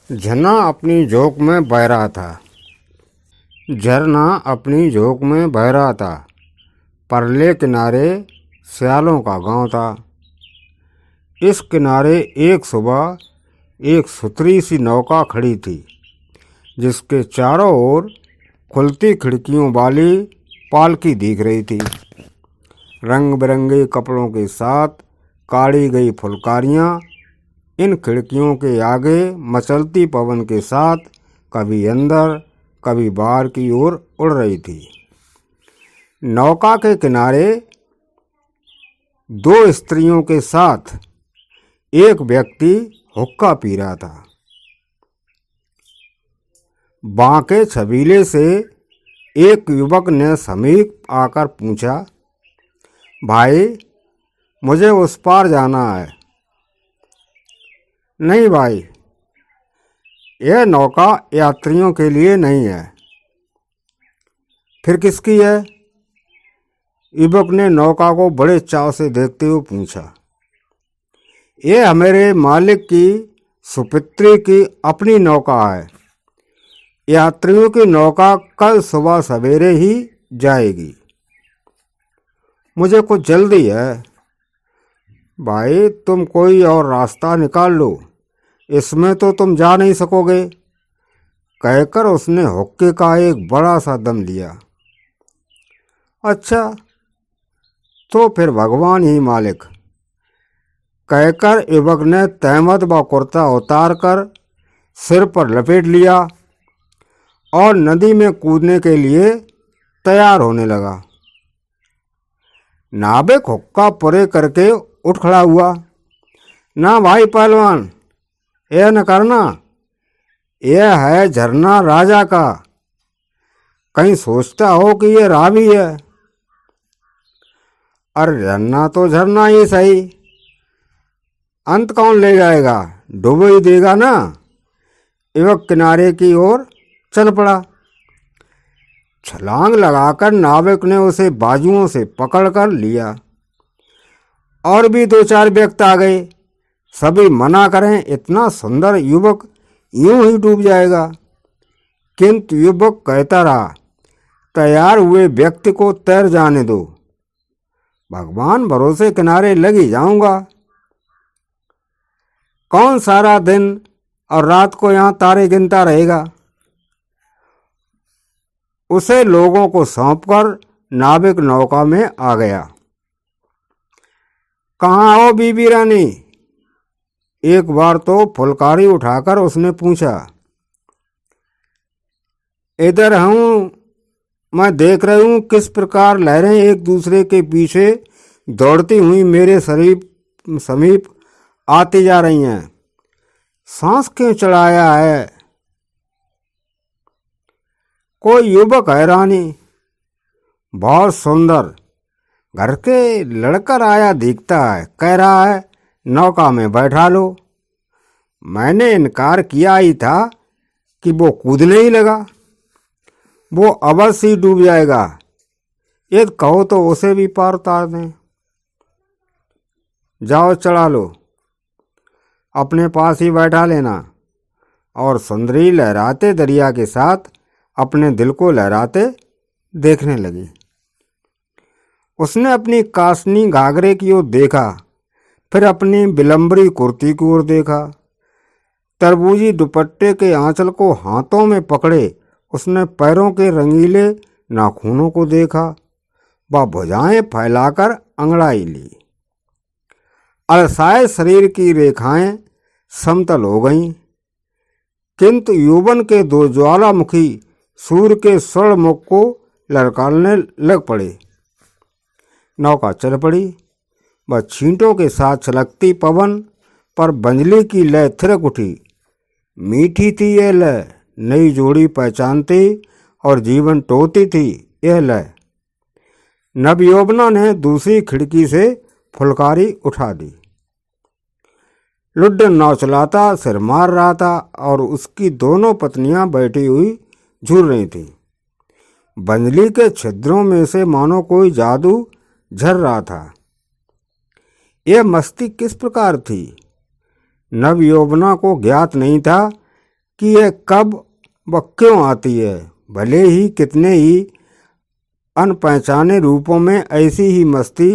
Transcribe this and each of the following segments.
झरना अपनी झोंक में बह रहा था। झरना अपनी झोंक में बह रहा था। परले किनारे सियालों का गांव था। इस किनारे एक सुबह एक सुथरी सी नौका खड़ी थी, जिसके चारों ओर खुलती खिड़कियों वाली पालकी दिख रही थी। रंग बिरंगे कपड़ों के साथ काढ़ी गई फुलकारियाँ इन खिड़कियों के आगे मचलती पवन के साथ कभी अंदर कभी बाहर की ओर उड़ रही थी। नौका के किनारे दो स्त्रियों के साथ एक व्यक्ति हुक्का पी रहा था। बांके छबीले से एक युवक ने समीप आकर पूछा, भाई, मुझे उस पार जाना है। नहीं भाई, यह नौका यात्रियों के लिए नहीं है। फिर किसकी है? युवक ने नौका को बड़े चाव से देखते हुए पूछा। यह हमारे मालिक की सुपुत्री की अपनी नौका है। यात्रियों की नौका कल सुबह सवेरे ही जाएगी। मुझे कुछ जल्दी है। भाई, तुम कोई और रास्ता निकाल लो, इसमें तो तुम जा नहीं सकोगे, कहकर उसने हुक्के का एक बड़ा सा दम लिया। अच्छा, तो फिर भगवान ही मालिक, कहकर युवक ने तहमद व कुर्ता उतार कर सिर पर लपेट लिया और नदी में कूदने के लिए तैयार होने लगा। नाविक हुक्का पुरे करके उठ खड़ा हुआ। ना भाई पहलवान, यह न करना, यह है झरना राजा का। कहीं सोचता हो कि यह रावी है। अरे झरना तो झरना ही सही, अंत कौन ले जाएगा, डूब ही देगा ना। युवक किनारे की ओर चल पड़ा। छलांग लगाकर नाविक ने उसे बाजुओं से पकड़कर लिया। और भी दो चार व्यक्ति आ गए। सभी मना करें, इतना सुंदर युवक यूं ही डूब जाएगा, किंतु युवक कहता रहा, तैयार हुए व्यक्ति को तैर जाने दो, भगवान भरोसे किनारे लगी जाऊंगा। कौन सारा दिन और रात को यहाँ तारे गिनता रहेगा। उसे लोगों को सौंपकर नाविक नौका में आ गया। कहाँ हो बीबी रानी? एक बार तो फुलकारी उठाकर उसने पूछा। इधर हूँ, मैं देख रही हूँ किस प्रकार लहरें एक दूसरे के पीछे दौड़ती हुई मेरे समीप आती जा रही हैं। सांस क्यों चढ़ाया है? कोई युवक है रानी, बहुत सुंदर, घर के लड़कर आया दिखता है, कह रहा है नौका में बैठा लो। मैंने इनकार किया ही था कि वो कूदने ही लगा। वो अवश्य ही डूब जाएगा, यदि कहो तो उसे भी पार उतार दें। जाओ चढ़ा लो, अपने पास ही बैठा लेना। और सुंदरी लहराते दरिया के साथ अपने दिल को लहराते देखने लगी। उसने अपनी कासनी घाघरे की ओर देखा, फिर अपनी बिलम्बरी कुर्ती की ओर देखा। तरबूजी दुपट्टे के आंचल को हाथों में पकड़े उसने पैरों के रंगीले नाखूनों को देखा। वह भुजाएं फैलाकर अंगड़ाई ली। अलसाए शरीर की रेखाएं समतल हो गईं, किंतु यौवन के दो ज्वालामुखी सूर्य के स्वर्ण मुख को ललकारने लग पड़े। नौका चल पड़ी। वह छींटों के साथ छलकती पवन पर बंजली की लय थिरक उठी। मीठी थी यह लय, नई जोड़ी पहचानती और जीवन टोती थी यह लय। नवयौवना ने दूसरी खिड़की से फुलकारी उठा दी। लुड्डन नाव चलाता सिर मार रहा था और उसकी दोनों पत्नियां बैठी हुई झूल रही थीं। बंजली के छिद्रों में से मानो कोई जादू झर रहा था। यह मस्ती किस प्रकार थी, नवयौवना को ज्ञात नहीं था, कि यह कब व क्यों आती है। भले ही कितने ही अनपहचाने रूपों में ऐसी ही मस्ती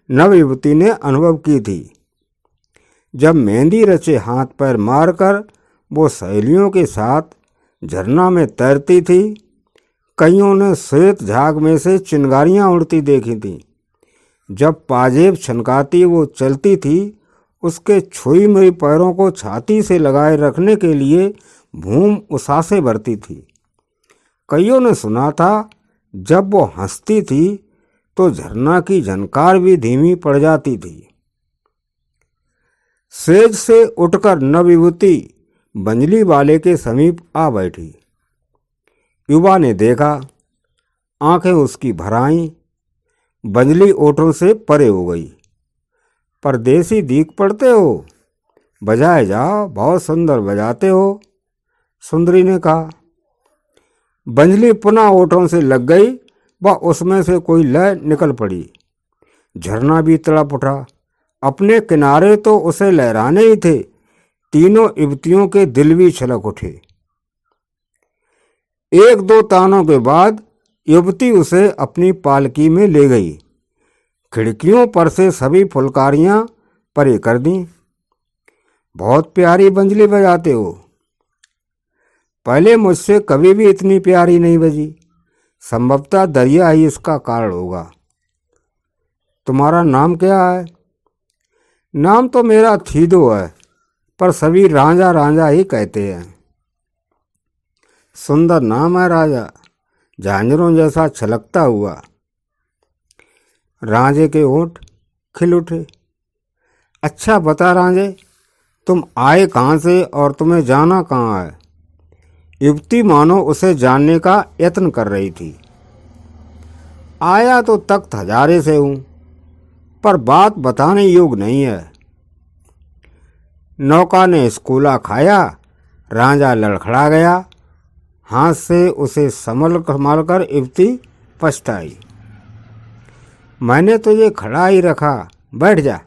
नवयुवती ने अनुभव की थी। जब मेहंदी रचे हाथ पैर मारकर वो सहेलियों के साथ झरना में तैरती थी। कईयों ने श्वेत झाग में से चिंगारियां उड़ती देखी थीं। जब पाजेब छनकाती वो चलती थी, उसके छुई मुई पैरों को छाती से लगाए रखने के लिए भूम उसासे भरती थी। कईयों ने सुना था जब वो हंसती थी तो झरना की झनकार भी धीमी पड़ जाती थी। सेज से उठकर नवयुवती बंजली वाले के समीप आ बैठी। युवा ने देखा, आंखें उसकी भर आईं। बंजली ओठों से परे हो गई। परदेसी दीख पड़ते हो, बजाए जाओ, बहुत सुंदर बजाते हो, सुंदरी ने कहा। बंजली पुनः ओठों से लग गई व उसमें से कोई लय निकल पड़ी। झरना भी तड़प उठा। अपने किनारे तो उसे लहराने ही थे, तीनों युवतियों के दिल भी छलक उठे। एक दो तानों के बाद युवती उसे अपनी पालकी में ले गई। खिड़कियों पर से सभी फुलकारियां परे कर दी। बहुत प्यारी बंजली बजाते हो, पहले मुझसे कभी भी इतनी प्यारी नहीं बजी। संभवतः दरिया ही इसका कारण होगा। तुम्हारा नाम क्या है? नाम तो मेरा थीदो है, पर सभी रांझा रांझा ही कहते हैं। सुंदर नाम है राजा, झांझरों जैसा छलकता हुआ। रांझे के होंठ खिल उठे। अच्छा बता रांझे, तुम आए कहाँ से और तुम्हें जाना कहाँ है? युवती मानो उसे जानने का यत्न कर रही थी। आया तो तख्त हजारे से हूँ, पर बात बताने योग्य नहीं है। नौका ने स्कूला खाया। रांझा लड़खड़ा गया। हाथ से उसे संभाल कर युवती पछताई। मैंने तुझे खड़ा ही रखा, बैठ जा।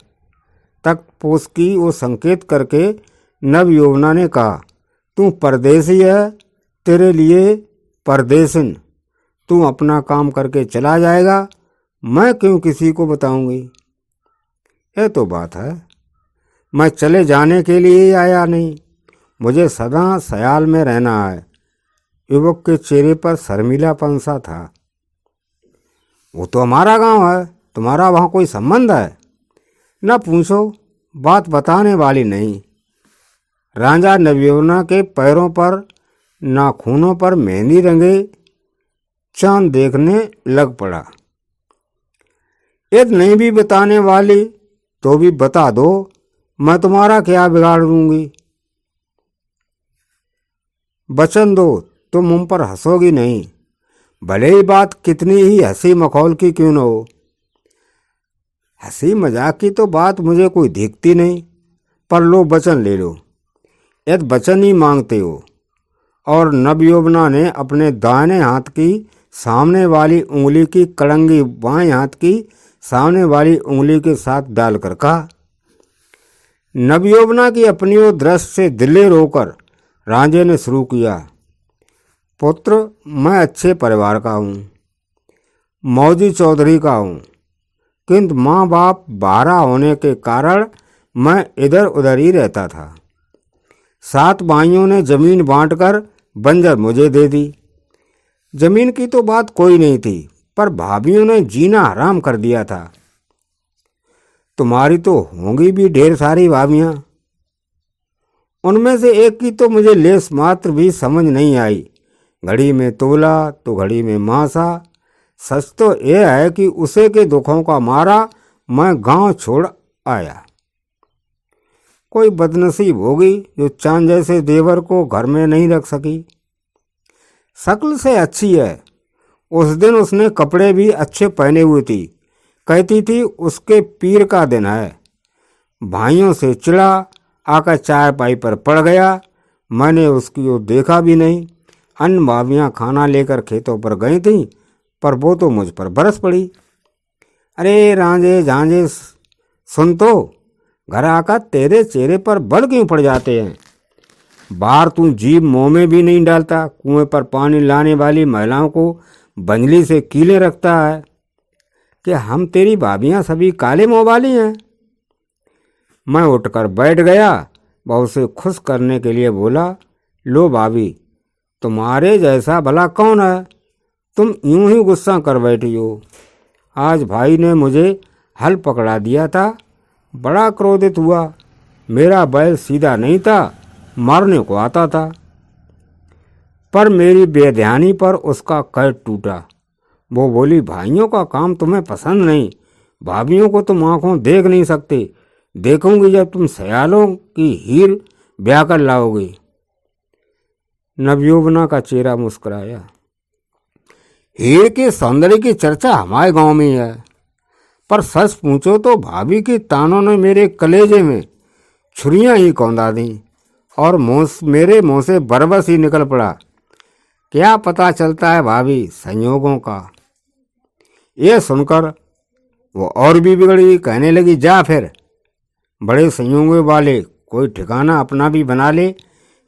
तख्त पोस की वो संकेत करके नवयौवना ने कहा, तू परदेसी है, तेरे लिए परदेसिन। तू अपना काम करके चला जाएगा, मैं क्यों किसी को बताऊंगी? यह तो बात है, मैं चले जाने के लिए ही आया नहीं, मुझे सदा ख्याल में रहना है। युवक के चेहरे पर शर्मिलापन सा था। वो तो हमारा गांव है, तुम्हारा वहाँ कोई संबंध है? न पूछो, बात बताने वाली नहीं। रांझा नवयौवना के पैरों पर नाखूनों पर मेहंदी रंगे चांद देखने लग पड़ा। यदि नहीं भी बताने वाली तो भी बता दो, मैं तुम्हारा क्या बिगाड़ दूंगी। वचन दो, तुम मुझ पर हंसोगी नहीं, भले ही बात कितनी ही हंसी मखौल की क्यों न हो। हंसी मजाक की तो बात मुझे कोई दिखती नहीं, पर लो वचन ले लो। यदि वचन ही मांगते हो। और नवयौवना ने अपने दाहिने हाथ की सामने वाली उंगली की कड़ंगी बाएं हाथ की सामने वाली उंगली के साथ डालकर कहा। नवयौवना की अपनी ओर दृष्टि से दिलेर होकर रांझे ने शुरू किया, पुत्र, मैं अच्छे परिवार का हूँ, मौजी चौधरी का हूँ, किंतु माँ बाप बाहरा होने के कारण मैं इधर उधर ही रहता था। 7 भाइयों ने जमीन बांटकर बंजर मुझे दे दी। जमीन की तो बात कोई नहीं थी, पर भाभियों ने जीना हराम कर दिया था। तुम्हारी तो होंगी भी ढेर सारी भाभियां, उनमें से एक की तो मुझे लेस मात्र भी समझ नहीं आई। घड़ी में तोला तो घड़ी में मासा। सच तो यह है कि उसे के दुखों का मारा मैं गांव छोड़ आया। कोई बदनसीब होगी जो चांद जैसे देवर को घर में नहीं रख सकी। शक्ल से अच्छी है। उस दिन उसने कपड़े भी अच्छे पहने हुए थी। कहती थी उसके पीर का दिन है। भाइयों से चिढ़ा आकर चाय पाई पर पड़ गया। मैंने उसकी ओर देखा भी नहीं। अन्य भाभियाँ खाना लेकर खेतों पर गई थीं, पर वो तो मुझ पर बरस पड़ी। अरे रांझे झांझे सुन तो, घर आकर तेरे चेहरे पर बल क्यों पड़ जाते हैं? बाहर तू जीभ मुंह में भी नहीं डालता, कुएं पर पानी लाने वाली महिलाओं को बंजली से कीले रखता है कि हम तेरी भाभियां सभी काले मुंह वाली हैं। मैं उठकर बैठ गया। वह उसे खुश करने के लिए बोला, लो भाभी, तुम्हारे जैसा भला कौन है, तुम यूं ही गुस्सा कर बैठी हो। आज भाई ने मुझे हल पकड़ा दिया था, बड़ा क्रोधित हुआ। मेरा बैल सीधा नहीं था, मारने को आता था, पर मेरी बेध्यानी पर उसका कैद टूटा। वो बोली, भाइयों का काम तुम्हें पसंद नहीं, भाभियों को तुम आंखों देख नहीं सकते, देखूंगी जब तुम सयालों की हीर ब्याह कर लाओगे। नवयौवना का चेहरा मुस्कुराया। हीर के सौंदर्य की चर्चा हमारे गांव में है, पर सच पूछो तो भाभी के तानों ने मेरे कलेजे में छुरियां ही कौंधा दी और मेरे मुंह से बरबस ही निकल पड़ा। क्या पता चलता है भाभी संयोगों का। ये सुनकर वो और भी बिगड़ी, कहने लगी, जा फिर, बड़े संयोगों वाले, कोई ठिकाना अपना भी बना ले।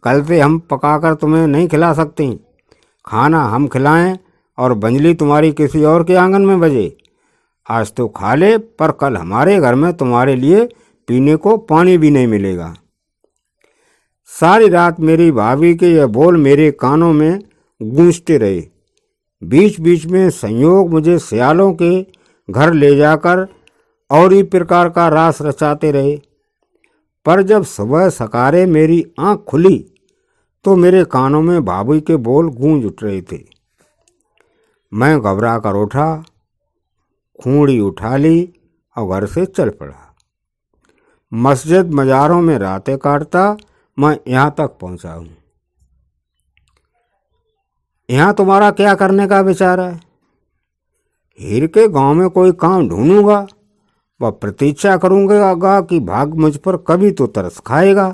कल से हम पकाकर तुम्हें नहीं खिला सकती, खाना हम खिलाएं और बंजली तुम्हारी किसी और के आंगन में बजे। आज तो खा ले, पर कल हमारे घर में तुम्हारे लिए पीने को पानी भी नहीं मिलेगा। सारी रात मेरी भाभी के यह बोल मेरे कानों में गूंजते रहे। बीच बीच में संयोग मुझे सियालों के घर ले जाकर और ही प्रकार का रास रचाते रहे। पर जब सुबह सकारे मेरी आंख खुली तो मेरे कानों में भाभी के बोल गूंज उठ रहे थे। मैं घबरा कर उठा, खूंड़ी उठा ली और घर से चल पड़ा। मस्जिद मज़ारों में रातें काटता मैं यहाँ तक पहुँचा हूँ। यहाँ तुम्हारा क्या करने का विचार है? हीर के गांव में कोई काम ढूंढूंगा, वह प्रतीक्षा करूंगा कि भाग मुझ पर कभी तो तरस खाएगा।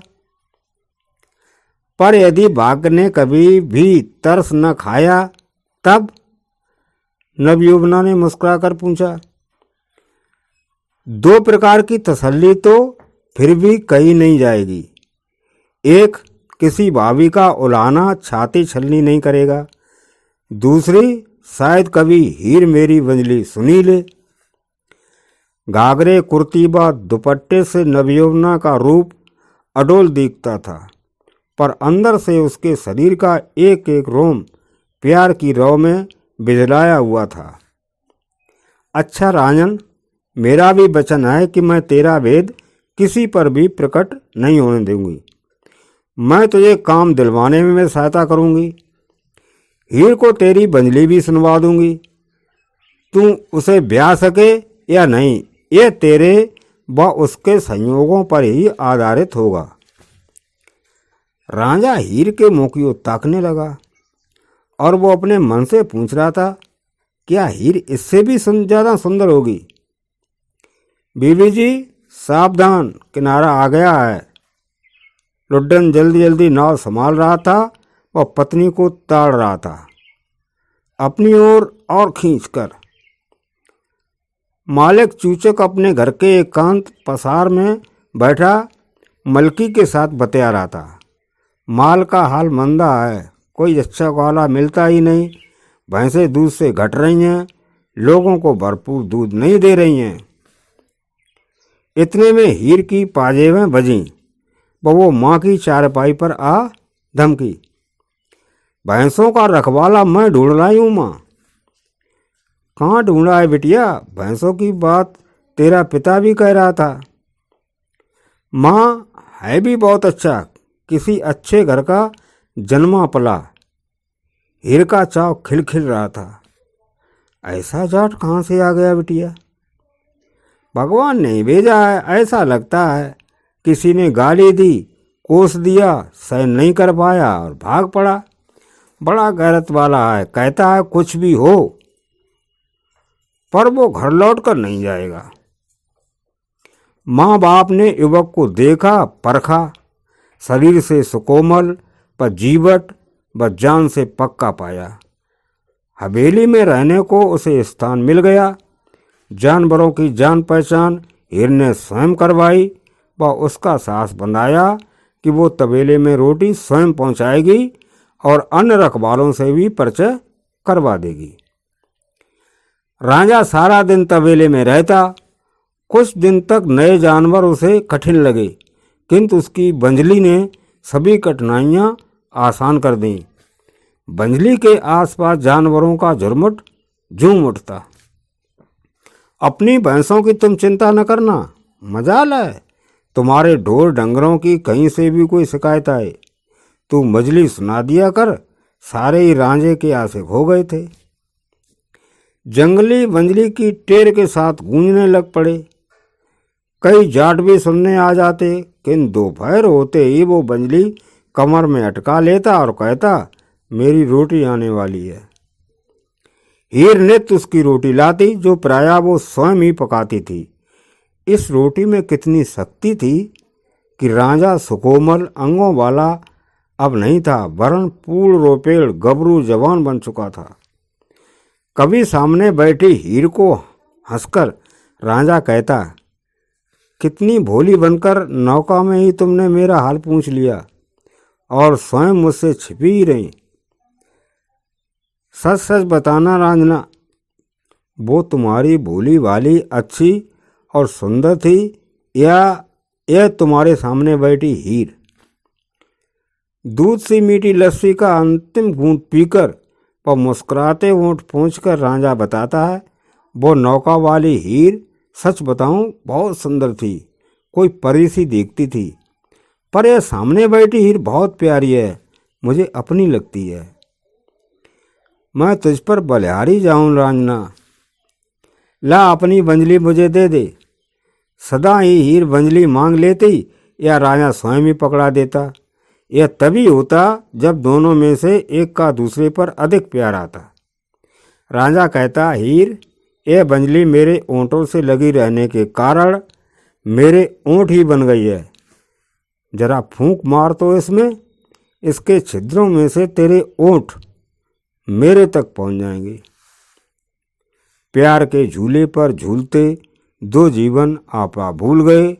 पर यदि भाग ने कभी भी तरस न खाया तब? नवयौवना ने मुस्कुराकर पूछा। दो प्रकार की तसल्ली तो फिर भी कही नहीं जाएगी। एक, किसी भाभी का उलाहना छाती छलनी नहीं करेगा। दूसरी, शायद कभी हीर मेरी बंजली सुनी ले। घाघरे कुर्ती व दुपट्टे से नवयौवना का रूप अडोल दिखता था, पर अंदर से उसके शरीर का एक एक रोम प्यार की रौ में बिजलाया हुआ था। अच्छा राजन, मेरा भी वचन है कि मैं तेरा भेद किसी पर भी प्रकट नहीं होने दूंगी। मैं तुझे काम दिलवाने में सहायता करूंगी। हीर को तेरी बंजली भी सुनवा दूंगी। तू उसे ब्याह सके या नहीं, यह तेरे व उसके संयोगों पर ही आधारित होगा। राजा हीर के मुंह की ओर ताकने लगा और वो अपने मन से पूछ रहा था, क्या हीर इससे भी ज़्यादा सुंदर होगी? बीवी जी सावधान, किनारा आ गया है। लुड्डन जल्दी जल्दी नाव संभाल रहा था, वह पत्नी को ताड़ रहा था अपनी ओर और खींचकर। मालिक चूचक अपने घर के एकांत पसार में बैठा मलकी के साथ बतिया रहा था। माल का हाल मंदा है, कोई अच्छा ग्वाला मिलता ही नहीं। भैंसें दूध से घट रही हैं, लोगों को भरपूर दूध नहीं दे रही हैं। इतने में हीर की पाजेबें बजीं। वो माँ की चारपाई पर आ धमकी, भैंसों का रखवाला मैं ढूंढ लाई हूँ माँ। कहाँ ढूंढा है बिटिया? भैंसों की बात तेरा पिता भी कह रहा था। माँ है भी बहुत अच्छा, किसी अच्छे घर का जन्मा पला। हीर का चाव खिलखिल रहा था। ऐसा जाट कहाँ से आ गया बिटिया? भगवान ने भेजा है, ऐसा लगता है। किसी ने गाली दी, कोस दिया, सहन नहीं कर पाया और भाग पड़ा। बड़ा गैरत वाला है, कहता है कुछ भी हो, पर वो घर लौट कर नहीं जाएगा। माँ बाप ने युवक को देखा, परखा, शरीर से सुकोमल पर जीवट व जान से पक्का पाया। हवेली में रहने को उसे स्थान मिल गया। जानवरों की जान पहचान हीर ने स्वयं करवाई व उसका साहस बंधाया कि वो तबेले में रोटी स्वयं पहुंचाएगी और अन्य रखवालों से भी परिचय करवा देगी। राजा सारा दिन तबेले में रहता। कुछ दिन तक नए जानवर उसे कठिन लगे, किंतु उसकी बंजली ने सभी कठिनाइयां आसान कर दी। बंजली के आसपास जानवरों का झुरमुट झूम उठता। अपनी भैंसों की तुम चिंता न करना, मजाल है तुम्हारे ढोर डंगरों की कहीं से भी कोई शिकायत आए तू मजली सुना दिया कर। सारे ही रांझे के आशिक हो गए थे। जंगली बंजली की टेर के साथ गूंजने लग पड़े। कई जाट भी सुनने आ जाते, किंतु दोपहर होते ही वो बंजली कमर में अटका लेता और कहता, मेरी रोटी आने वाली है। हीर नित्य उसकी रोटी लाती, जो प्रायः वो स्वयं ही पकाती थी। इस रोटी में कितनी शक्ति थी कि राजा सुकोमल अंगों वाला अब नहीं था, वरन पूर्ण रोपेड़ गबरू जवान बन चुका था। कभी सामने बैठी हीर को हंसकर राजा कहता, कितनी भोली बनकर नौका में ही तुमने मेरा हाल पूछ लिया और स्वयं मुझसे छिपी ही रही। सच सच बताना रांझना, वो तुम्हारी भोली वाली अच्छी और सुंदर थी या यह तुम्हारे सामने बैठी हीर? दूध सी मीठी लस्सी का अंतिम घूंट पीकर वह मुस्कुराते होंठ पोंछकर राजा बताता है, वो नौका वाली हीर सच बताऊं बहुत सुंदर थी, कोई परी सी दिखती थी। पर यह सामने बैठी हीर बहुत प्यारी है, मुझे अपनी लगती है। मैं तुझ पर बलिहारी जाऊं रांझना, ला अपनी बंजली मुझे दे दे। सदा ही हीर बंजली मांग लेती या राजा स्वयं ही पकड़ा देता। यह तभी होता जब दोनों में से एक का दूसरे पर अधिक प्यार आता। राजा कहता, हीर यह बंजली मेरे ओंठों से लगी रहने के कारण मेरे ओंठ ही बन गई है। जरा फूंक मार तो इसमें, इसके छिद्रों में से तेरे ओंठ मेरे तक पहुंच जाएंगे। प्यार के झूले पर झूलते दो जीवन आपा भूल गए।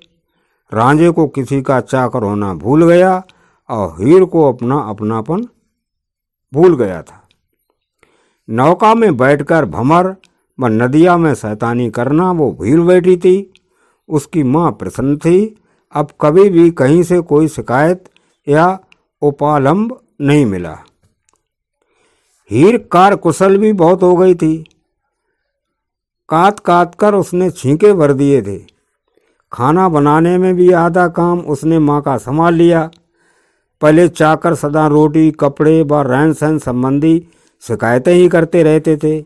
रांझे को किसी का चाकर होना भूल गया और हीर को अपना अपनापन भूल गया था। नौका में बैठकर भंवर व नदिया में शैतानी करना वो भूल बैठी थी। उसकी माँ प्रसन्न थी, अब कभी भी कहीं से कोई शिकायत या उपालंब नहीं मिला। हीर कार कुशल भी बहुत हो गई थी। काट काट कर उसने छींके भर दिए थे। खाना बनाने में भी आधा काम उसने माँ का संभाल लिया। पहले चाकर सदा रोटी कपड़े व रहन सहन संबंधी शिकायतें ही करते रहते थे,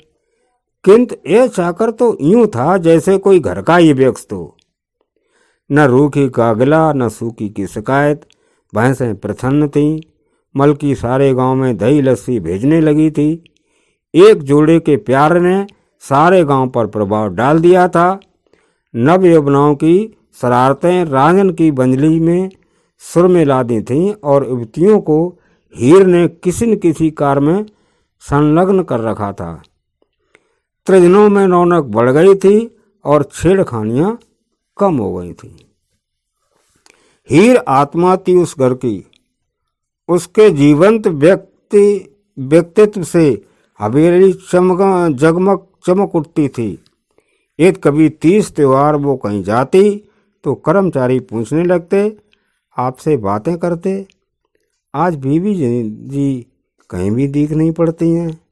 किंतु यह चाकर तो यूं था जैसे कोई घर का ही व्यक्ति हो। न रूखी का गिला न सूखी की शिकायत। भैंसें प्रसन्न थीं। मलकी सारे गांव में दही लस्सी भेजने लगी थी। एक जोड़े के प्यार ने सारे गांव पर प्रभाव डाल दिया था। नव यौवनाओं की शरारतें रांझन की बंजली में सुर में ला दी थीं और युवतियों को हीर ने किसी न किसी कार में संलग्न कर रखा था। त्रिजनों में रौनक बढ़ गई थी और छेड़खानियां कम हो गई थी। हीर आत्मा थी उस घर की। उसके जीवंत व्यक्तित्व से हवेली जगमग चमक उठती थी। यदि कभी 30 त्योहार वो कहीं जाती तो कर्मचारी पूछने लगते, आपसे बातें करते, आज बीवी जी कहीं भी दिख नहीं पड़ती हैं।